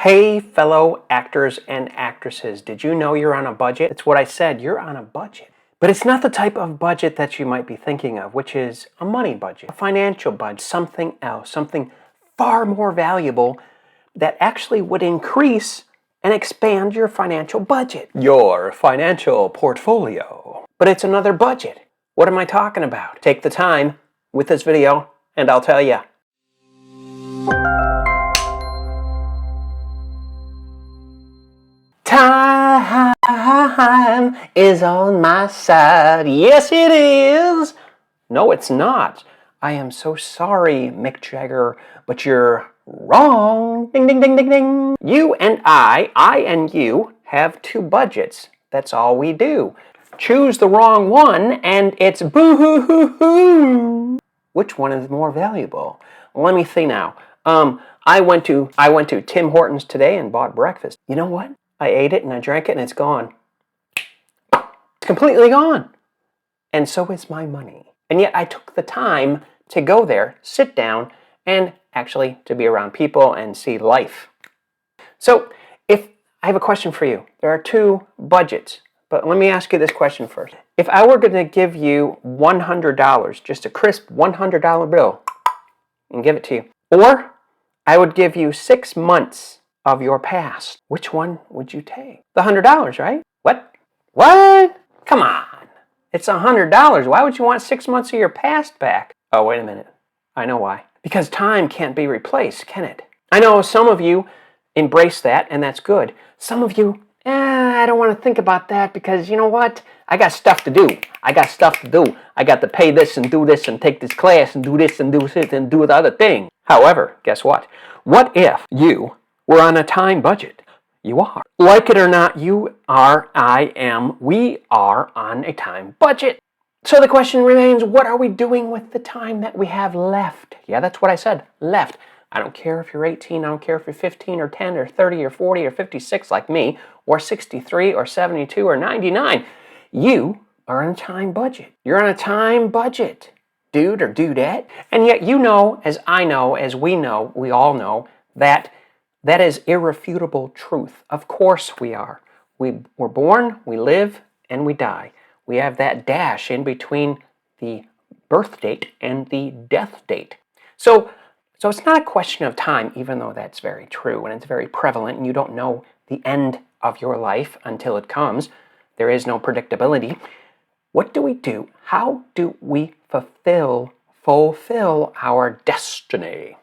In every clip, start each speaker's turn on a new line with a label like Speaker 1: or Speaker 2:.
Speaker 1: Hey, fellow actors and actresses, did you know you're on a budget? It's what I said, you're on a budget. But it's not the type of budget that you might be thinking of, which is a money budget, a financial budget, something else, something far more valuable that actually would increase and expand your financial budget, your financial portfolio. But it's another budget. What am I talking about? Take the time with this video and I'll tell you. Time is on my side. Yes, it is. No, it's not. I am so sorry, Mick Jagger, but you're wrong. Ding, ding, ding, ding, ding. You and I and you, have two budgets. That's all we do. Choose the wrong one and it's boo-hoo-hoo-hoo. Which one is more valuable? Let me see now. I went to Tim Hortons today and bought breakfast. You know what? I ate it and I drank it and it's gone. It's completely gone. And so is my money. And yet I took the time to go there, sit down, and actually to be around people and see life. So I have a question for you. There are two budgets, but let me ask you this question first. If I were going to give you $100, just a crisp $100 bill, and give it to you, or I would give you 6 months of your past, which one would you take? The $100, right? What? What? Come on. It's $100. Why would you want 6 months of your past back? Oh, wait a minute. I know why. Because time can't be replaced, can it? I know some of you embrace that, and that's good. Some of you, I don't want to think about that because you know what? I got stuff to do. I got stuff to do. I got to pay this and do this and take this class and do this and do this and do the other thing. However, guess what? What if you were on a time budget? You are. Like it or not, you are, I am, we are on a time budget. So the question remains, what are we doing with the time that we have left? Yeah, that's what I said, left. I don't care if you're 18, I don't care if you're 15 or 10 or 30 or 40 or 56 like me, or 63 or 72 or 99. You are on a time budget. You're on a time budget, dude or dudette. And yet you know, as I know, as we know, we all know, that is irrefutable truth. Of course we are. We're born, we live, and we die. We have that dash in between the birth date and the death date. So it's not a question of time, even though that's very true and it's very prevalent and you don't know the end of your life until it comes. There is no predictability. What do we do? How do we fulfill our destiny?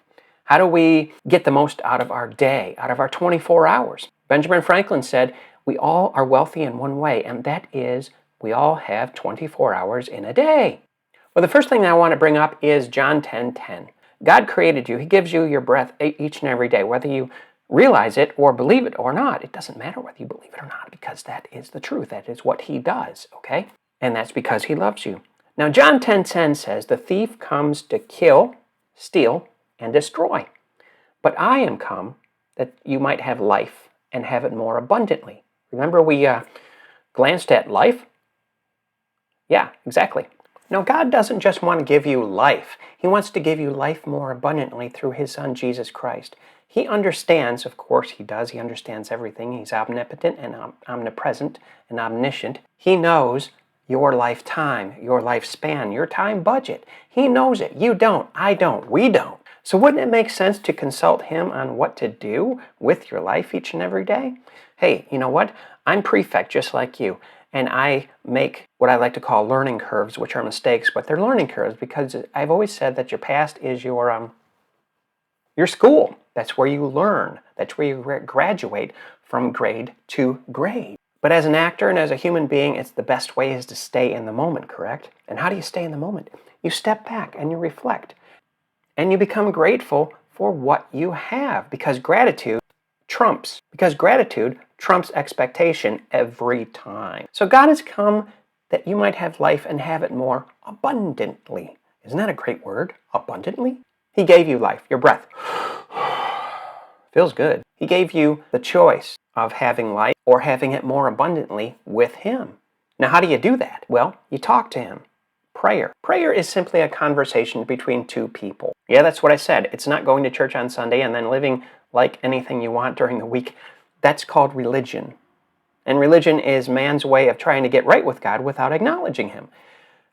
Speaker 1: How do we get the most out of our day, out of our 24 hours? Benjamin Franklin said, we all are wealthy in one way, and that is we all have 24 hours in a day. Well, the first thing I want to bring up is John 10:10. God created you. He gives you your breath each and every day, whether you realize it or believe it or not. It doesn't matter whether you believe it or not, because that is the truth. That is what he does, okay? And that's because he loves you. Now, John 10:10 says, the thief comes to kill, steal, and destroy. But I am come that you might have life and have it more abundantly. Remember we glanced at life? Yeah, exactly. No, God doesn't just want to give you life. He wants to give you life more abundantly through his son, Jesus Christ. He understands, of course he does, he understands everything. He's omnipotent and omnipresent and omniscient. He knows your lifetime, your lifespan, your time budget. He knows it. You don't, I don't, we don't. So wouldn't it make sense to consult him on what to do with your life each and every day? Hey, you know what? I'm prefect just like you, and I make what I like to call learning curves, which are mistakes, but they're learning curves because I've always said that your past is your school. That's where you learn. That's where you graduate from grade to grade. But as an actor and as a human being, it's the best way is to stay in the moment, correct? And how do you stay in the moment? You step back and you reflect. And you become grateful for what you have, because gratitude trumps expectation every time. So God has come that you might have life and have it more abundantly. Isn't that a great word? Abundantly? He gave you life, your breath. Feels good. He gave you the choice of having life or having it more abundantly with him. Now, how do you do that? Well, you talk to him. Prayer. Prayer is simply a conversation between two people. Yeah, that's what I said. It's not going to church on Sunday and then living like anything you want during the week. That's called religion. And religion is man's way of trying to get right with God without acknowledging Him.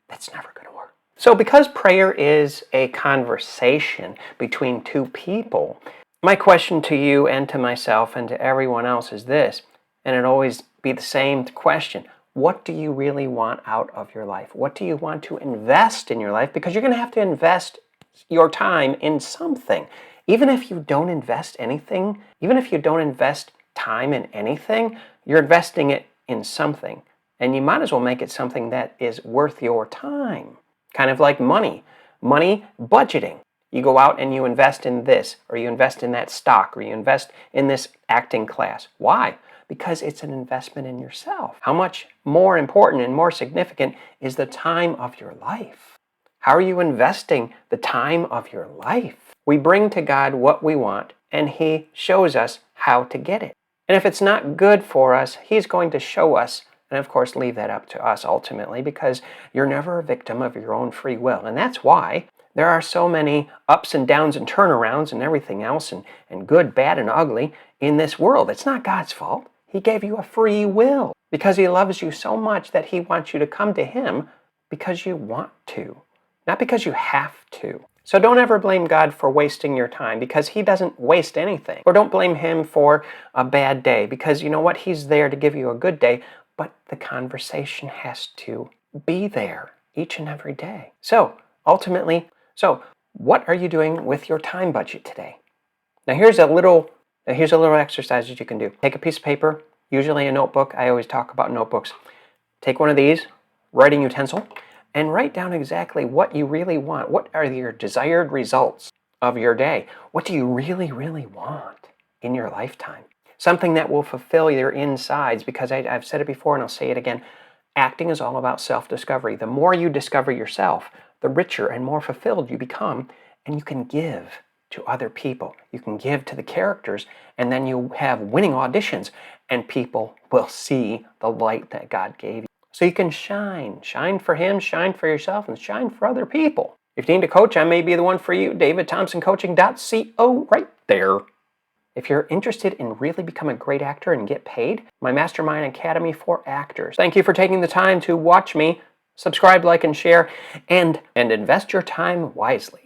Speaker 1: That's never going to work. So because prayer is a conversation between two people, my question to you and to myself and to everyone else is this, and it'll always be the same question. What do you really want out of your life? What do you want to invest in your life? Because you're going to have to invest your time in something. Even if you don't invest anything, even if you don't invest time in anything, you're investing it in something. And you might as well make it something that is worth your time. Kind of like money. Money, budgeting. You go out and you invest in this, or you invest in that stock, or you invest in this acting class. Why? Because it's an investment in yourself. How much more important and more significant is the time of your life? How are you investing the time of your life? We bring to God what we want, and He shows us how to get it. And if it's not good for us, He's going to show us, and of course leave that up to us ultimately, because you're never a victim of your own free will. And that's why there are so many ups and downs and turnarounds and everything else, and good, bad, and ugly in this world. It's not God's fault. He gave you a free will because He loves you so much that He wants you to come to Him because you want to, not because you have to. So don't ever blame God for wasting your time, because He doesn't waste anything. Or don't blame Him for a bad day, because you know what? He's there to give you a good day, but the conversation has to be there each and every day. So ultimately, what are you doing with your time budget today? Now here's a little exercise that you can do. Take a piece of paper, usually a notebook. I always talk about notebooks. Take one of these, writing utensil, and write down exactly what you really want. What are your desired results of your day? What do you really, really want in your lifetime? Something that will fulfill your insides, because I've said it before and I'll say it again. Acting is all about self-discovery. The more you discover yourself, the richer and more fulfilled you become, and you can give to other people. You can give to the characters, and then you have winning auditions, and people will see the light that God gave you. So you can shine. Shine for Him, shine for yourself, and shine for other people. If you need a coach, I may be the one for you. 𝐷avidThompsonCoaching.co right there. If you're interested in really becoming a great actor and get paid, my Mastermind Academy for Actors. Thank you for taking the time to watch me. Subscribe, like, and share, and invest your time wisely.